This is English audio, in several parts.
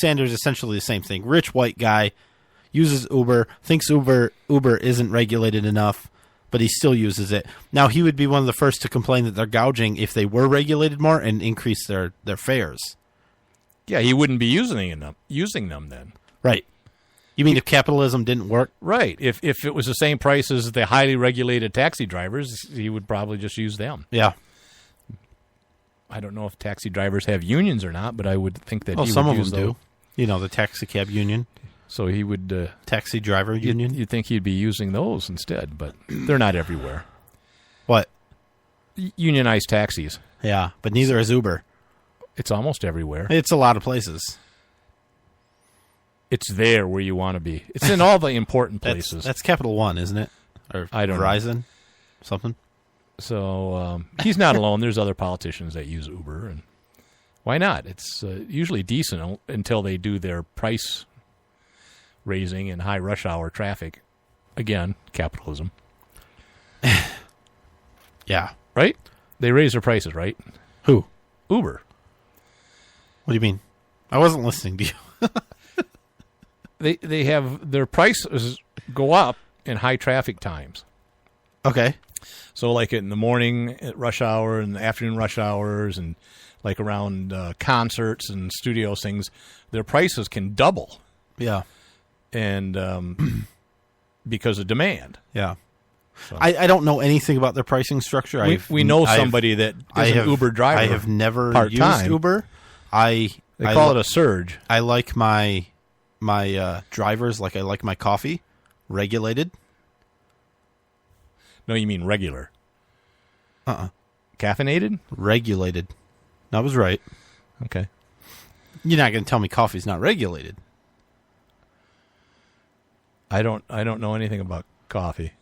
standard is essentially the same thing. Rich white guy uses Uber, thinks Uber isn't regulated enough, but he still uses it. Now, he would be one of the first to complain that they're gouging if they were regulated more and increase their fares. Yeah, he wouldn't be using them then. Right. You mean if capitalism didn't work? Right. If it was the same price as the highly regulated taxi drivers, he would probably just use them. Yeah. I don't know if taxi drivers have unions or not, but I would think that he some would of use them do. You know, the taxi cab union. So he would... taxi driver union? You'd think he'd be using those instead, but they're not everywhere. What? Unionized taxis. Yeah, but neither is Uber. It's almost everywhere. It's a lot of places. It's there where you want to be. It's in all the important places. That's Capital One, isn't it? Or I don't Verizon? know. Something? So he's not alone. There's other politicians that use Uber, and why not? It's usually decent until they do their price raising in high rush hour traffic. Again, capitalism. Yeah. Right? They raise their prices, right? Who? Uber. What do you mean? I wasn't listening to you. They have their prices go up in high traffic times. Okay. So like in the morning at rush hour and the afternoon rush hours and like around concerts and studio things, their prices can double. Yeah. And because of demand. Yeah. So. I don't know anything about their pricing structure. We know somebody that is an Uber driver. I have never part-time. used Uber. They call it a surge. I like my drivers like I like my coffee regulated. No, you mean regular. Caffeinated? Regulated. I was right. Okay. You're not going to tell me coffee's not regulated. I don't know anything about coffee.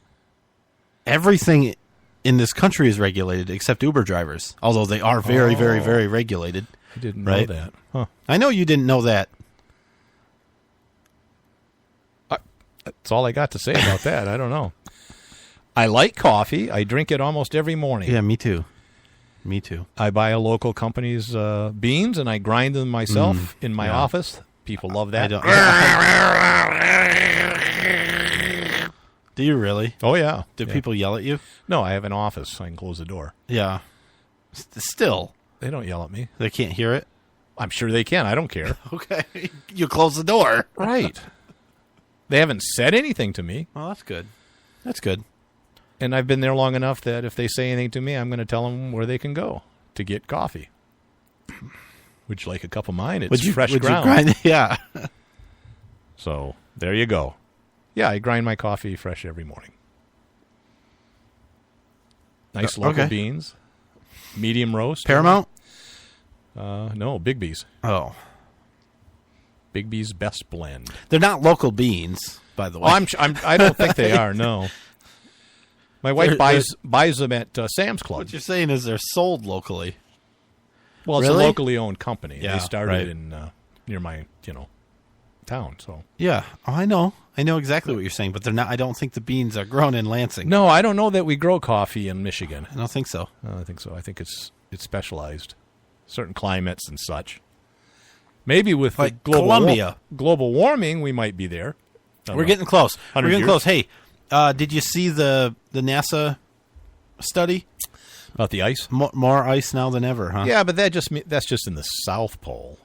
Everything in this country is regulated except Uber drivers, although they are very, very, very regulated. I didn't know that. Huh. I know you didn't know that. That's all I got to say about that. I don't know. I like coffee. I drink it almost every morning. Yeah, me too. Me too. I buy a local company's beans and I grind them myself in my office. People love that. Do you really? Oh, yeah. Do people yell at you? No, I have an office. So I can close the door. Yeah. Still. They don't yell at me. They can't hear it? I'm sure they can. I don't care. Okay. You close the door. Right. They haven't said anything to me. Well, that's good. That's good. And I've been there long enough that if they say anything to me, I'm going to tell them where they can go to get coffee. Would you like a cup of mine? It's fresh ground. Yeah. So there you go. Yeah, I grind my coffee fresh every morning. Nice local beans. Medium roast. Paramount? No, Big B's. Oh. Big B's best blend. They're not local beans, by the way. I don't think they are, no. My wife buys them at Sam's Club. What you're saying is they're sold locally. Well, it's really? a locally owned company. Yeah, they started right. in near my, town. So yeah, I know exactly what you're saying, but they're not. I don't think the beans are grown in Lansing. No, I don't know that we grow coffee in Michigan. I don't think so. I think so. I think it's specialized, certain climates and such. Maybe with like global warming, we might be there. We're getting close. We're getting years. close. Hey, did you see the NASA study about the ice? More ice now than ever, huh? Yeah, but that's just in the South Pole.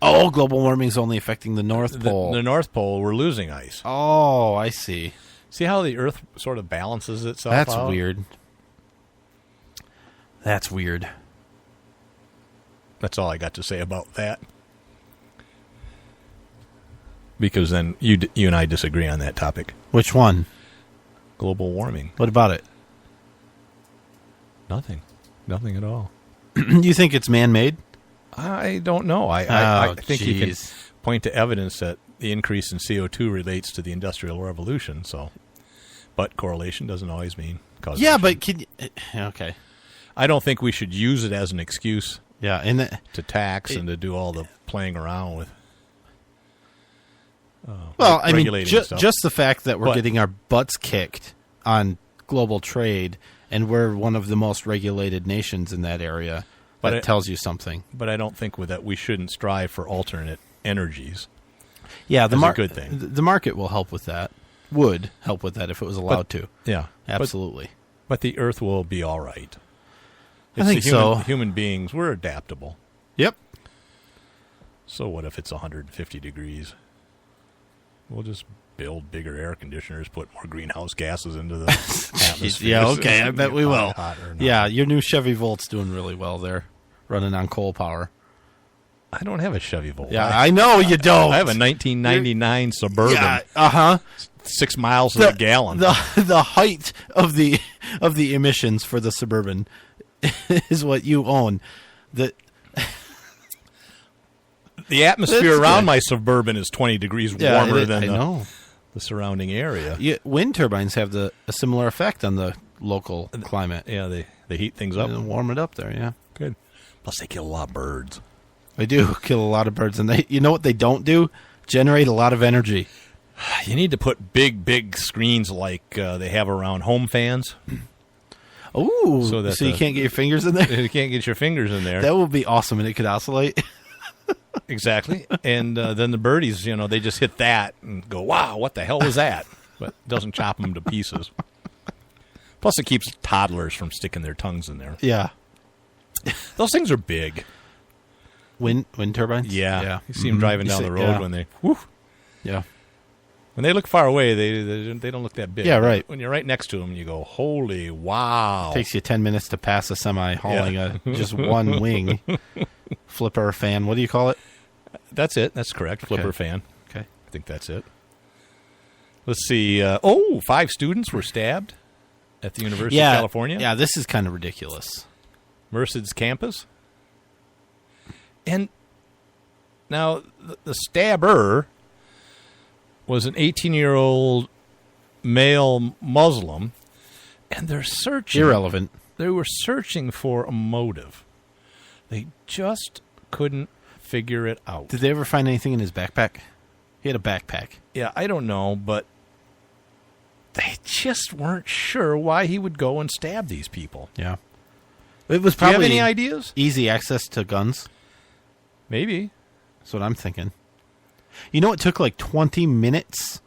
Oh, global warming is only affecting the North Pole. The North Pole, we're losing ice. Oh, I see. See how the Earth sort of balances itself That's out? weird. That's weird. That's all I got to say about that. Because then you and I disagree on that topic. Which one? Global warming. What about it? Nothing at all. You think it's man-made? I don't know. I think geez. you can point to evidence that the increase in CO2 relates to the Industrial Revolution. But correlation doesn't always mean causation. Yeah, but okay. I don't think we should use it as an excuse. Yeah, and to tax and to do all the playing around with. Well, I mean, just the fact that we're getting our butts kicked on global trade, and we're one of the most regulated nations in that area, that tells you something. But I don't think that we shouldn't strive for alternate energies. Yeah, That's a good thing. The market will help with that. Would help with that if it was allowed to. Yeah, Absolutely. But the Earth will be all right. I think so. Human beings, we're adaptable. Yep. So what if it's 150 degrees? We'll just build bigger air conditioners, put more greenhouse gases into the atmosphere. Yeah, okay, I bet we will. Hotter, Yeah, your new Chevy Volt's doing really well there, running on coal power. I don't have a Chevy Volt. Yeah, I know you don't. I have a 1999 Suburban. Yeah, 6 miles to the gallon. The height of the emissions for the Suburban is what you own. The atmosphere around my Suburban is 20 degrees warmer than the surrounding area. Yeah, wind turbines have a similar effect on the local climate. Yeah, they heat things up. And warm it up there, yeah. Good. Plus, they kill a lot of birds. They do kill a lot of birds, and you know what they don't do? Generate a lot of energy. You need to put big screens like they have around home fans. Oh, so you can't get your fingers in there? You can't get your fingers in there. That would be awesome, and it could oscillate. Exactly. And then the birdies, they just hit that and go, wow, what the hell was that? But it doesn't chop them to pieces. Plus, it keeps toddlers from sticking their tongues in there. Yeah. Those things are big. Wind turbines? Yeah. You see them driving down the road when they... Whoo. Yeah. When they look far away, they don't look that big. Yeah, right. When you're right next to them, you go, holy wow. It takes you 10 minutes to pass a semi hauling just one wing. Flipper fan. What do you call it? That's it. That's correct. Flipper fan. Okay. I think that's it. Let's see. 5 students were stabbed at the University of California. Yeah, this is kind of ridiculous. Merced's campus. And now the stabber was an 18-year-old male Muslim, and they're searching. Irrelevant. They were searching for a motive. They just couldn't figure it out. Did they ever find anything in his backpack? He had a backpack. Yeah, I don't know, but they just weren't sure why he would go and stab these people. Yeah. It was Do you probably have any ideas? Easy access to guns. Maybe. That's what I'm thinking. You know, it took like 20 minutes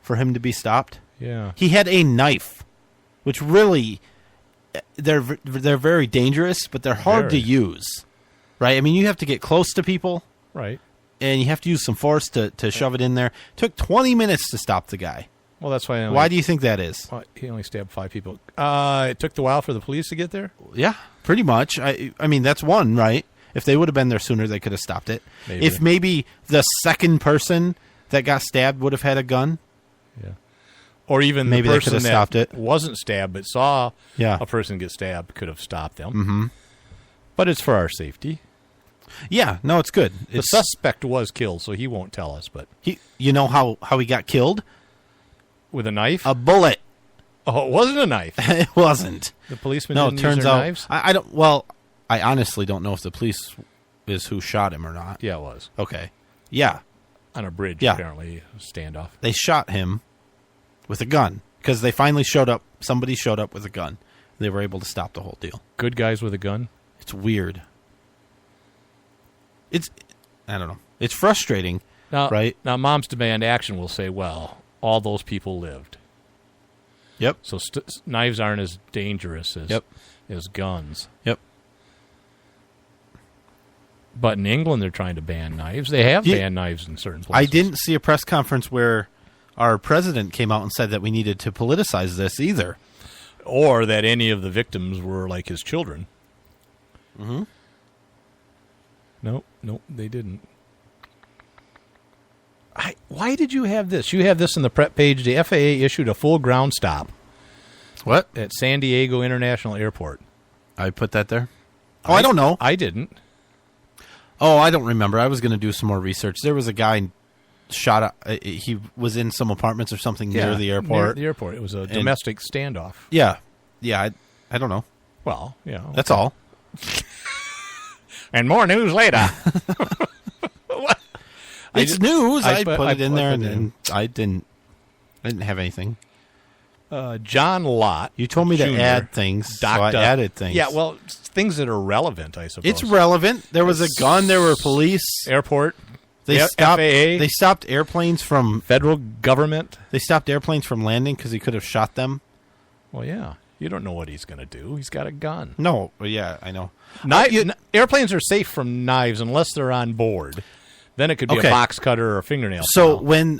for him to be stopped. Yeah. He had a knife, which really, they're very dangerous, but they're hard to use. Right? I mean, you have to get close to people. Right. And you have to use some force to shove it in there. It took 20 minutes to stop the guy. Well, that's why. Why do you think that is? He only stabbed 5 people. It took a while for the police to get there? Yeah, pretty much. I mean, that's one, right? If they would have been there sooner, they could have stopped it. Maybe. If maybe the second person that got stabbed would have had a gun. Yeah. Or even maybe the they could person have stopped that it. wasn't stabbed but saw a person get stabbed could have stopped them. Mm-hmm. But it's for our safety. Yeah, no, it's good. The suspect was killed, so he won't tell us. But you know how he got killed? With a knife? A bullet. Oh, it wasn't a knife. It wasn't. The policeman no, didn't it turns use their out, knives? I don't. Well, I honestly don't know if the police is who shot him or not. Yeah, it was. Okay. Yeah. On a bridge, apparently, standoff. They shot him with a gun because they finally showed up. Somebody showed up with a gun. They were able to stop the whole deal. Good guys with a gun? It's weird. I don't know. It's frustrating, right? Now, Moms Demand Action will say, well, all those people lived. Yep. So knives aren't as dangerous as guns. Yep. But in England, they're trying to ban knives. They have banned knives in certain places. I didn't see a press conference where our president came out and said that we needed to politicize this either. Or that any of the victims were like his children. Mm-hmm. Nope, they didn't. Why did you have this? You have this on the prep page. The FAA issued a full ground stop. What? At San Diego International Airport. I put that there? I don't know. I didn't. Oh, I don't remember. I was going to do some more research. There was a guy shot. He was in some apartments or something near the airport. Near the airport. It was a domestic standoff. Yeah. I don't know. Well, that's all. And more news later. What? It's news. I put it in there, and I didn't have anything. John Lott. You told me Jr., to add things, so I added things. Yeah, well, things that are relevant, I suppose. It's relevant. There was a gun. There were police. Airport. They The stopped. FAA? They stopped airplanes from. Federal government? They stopped airplanes from landing because he could have shot them. Well, yeah. You don't know what he's going to do. He's got a gun. No, yeah, I know. Airplanes are safe from knives unless they're on board. Then it could be Okay. a box cutter or a fingernail. So file. when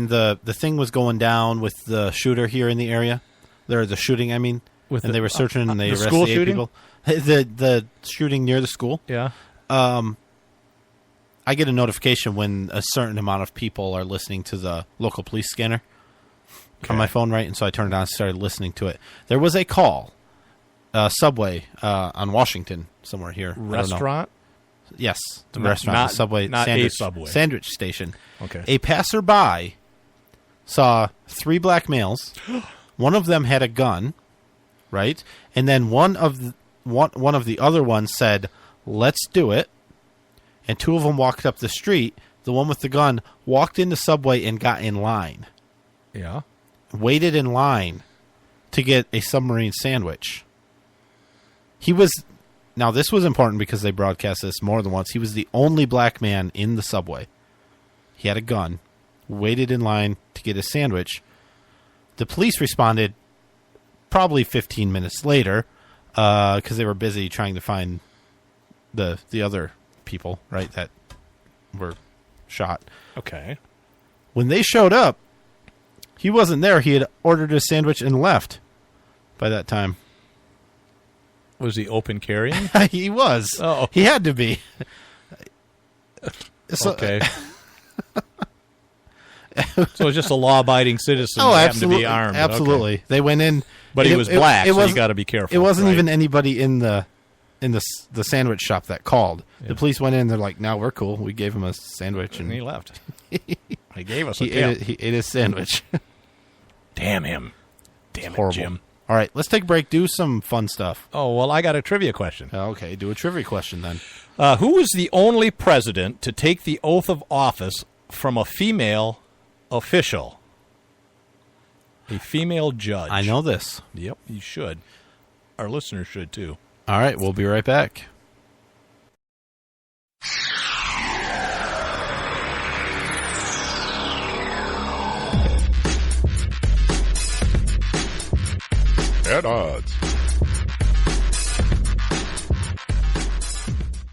the thing was going down with the shooter here in the area, the shooting, I mean, and they were searching and they arrested school 8 shooting? people. The shooting near the school. Yeah. I get a notification when a certain amount of people are listening to the local police scanner on my phone, right? And so I turned it on and started listening to it. There was a call, Subway on Washington, somewhere here. Restaurant? Yes, the Not- restaurant, not- the Subway, not a sandwich, Subway. sandwich station. Okay. A passerby saw 3 black males. One of them had a gun, right? And then one of the other ones said, "Let's do it." And 2 of them walked up the street. The one with the gun walked into Subway and got in line. Yeah. Waited in line to get a submarine sandwich. He was... Now, this was important because they broadcast this more than once. He was the only black man in the Subway. He had a gun. Waited in line to get a sandwich. The police responded probably 15 minutes later because they were busy trying to find the other people, right, that were shot. Okay. When they showed up, he wasn't there. He had ordered a sandwich and left by that time. Was he open carrying? He was. Oh. He had to be. So, Okay. So it's just a law-abiding citizen Oh, who happened absolutely. to be armed. Absolutely. Okay. They went in. But he was black, so you wasn't- got to be careful. It wasn't right? even anybody in the sandwich shop that called. Yeah. The police went in. They're like, "No, we're cool. We gave him a sandwich, And and he left. He gave us a he tip. ate his sandwich." Damn him. Damn it, Horrible. Jim. All right, let's take a break. Do some fun stuff. Oh, well, I got a trivia question. Okay, do a trivia question then. Who was the only president to take the oath of office from a female official? A female judge. I know this. Yep, you should. Our listeners should, too. All right, we'll be right back. At odds.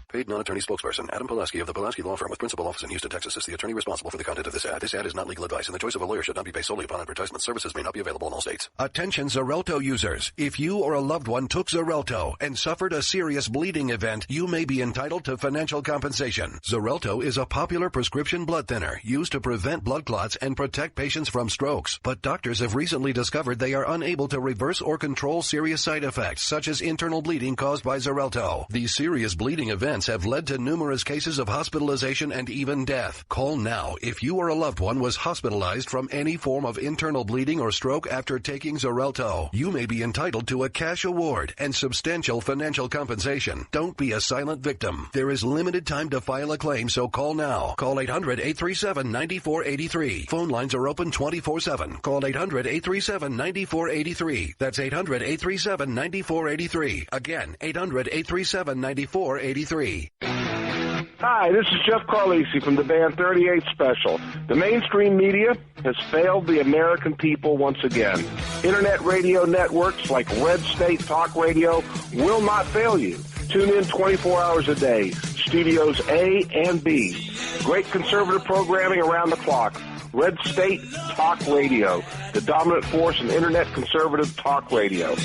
Paid non-attorney spokesperson Adam Pulaski of the Pulaski Law Firm with principal office in Houston, Texas is the attorney responsible for the content of this ad. This ad is not legal advice, and the choice of a lawyer should not be based solely upon advertisement. Services may not be available in all states. Attention Xarelto users. If you or a loved one took Xarelto and suffered a serious bleeding event, you may be entitled to financial compensation. Xarelto is a popular prescription blood thinner used to prevent blood clots and protect patients from strokes. But doctors have recently discovered they are unable to reverse or control serious side effects, such as internal bleeding caused by Xarelto. These serious bleeding events have led to numerous cases of hospitalization and even death. Call now if you or a loved one was hospitalized from any form of internal bleeding or stroke after taking Xarelto. You may be entitled to a cash award and substantial financial compensation. Don't be a silent victim. There is limited time to file a claim, so call now. Call 800-837-9483. Phone lines are open 24/7. Call 800-837-9483. That's 800-837-9483. Again, 800-837-9483. Hi, this is Jeff Carlisi from the band 38 Special. The mainstream media has failed the American people once again. Internet radio networks like Red State Talk Radio will not fail you. Tune in 24 hours a day. Studios A and B. Great conservative programming around the clock. Red State Talk Radio, the dominant force in Internet conservative talk radio.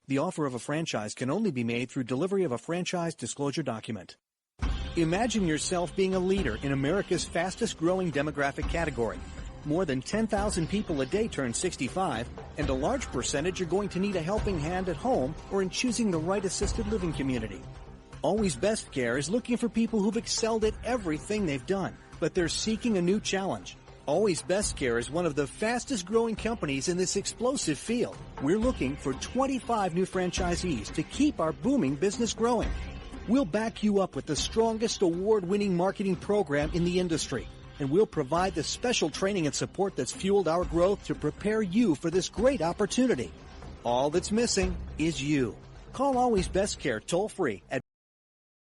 The offer of a franchise can only be made through delivery of a franchise disclosure document. Imagine yourself being a leader in America's fastest growing demographic category. More than 10,000 people a day turn 65, and a large percentage are going to need a helping hand at home or in choosing the right assisted living community. Always Best Care is looking for people who've excelled at everything they've done, but they're seeking a new challenge. Always Best Care is one of the fastest growing companies in this explosive field. We're looking for 25 new franchisees to keep our booming business growing. We'll back you up with the strongest award-winning marketing program in the industry, and we'll provide the special training and support that's fueled our growth to prepare you for this great opportunity. All that's missing is you. Call Always Best Care toll-free at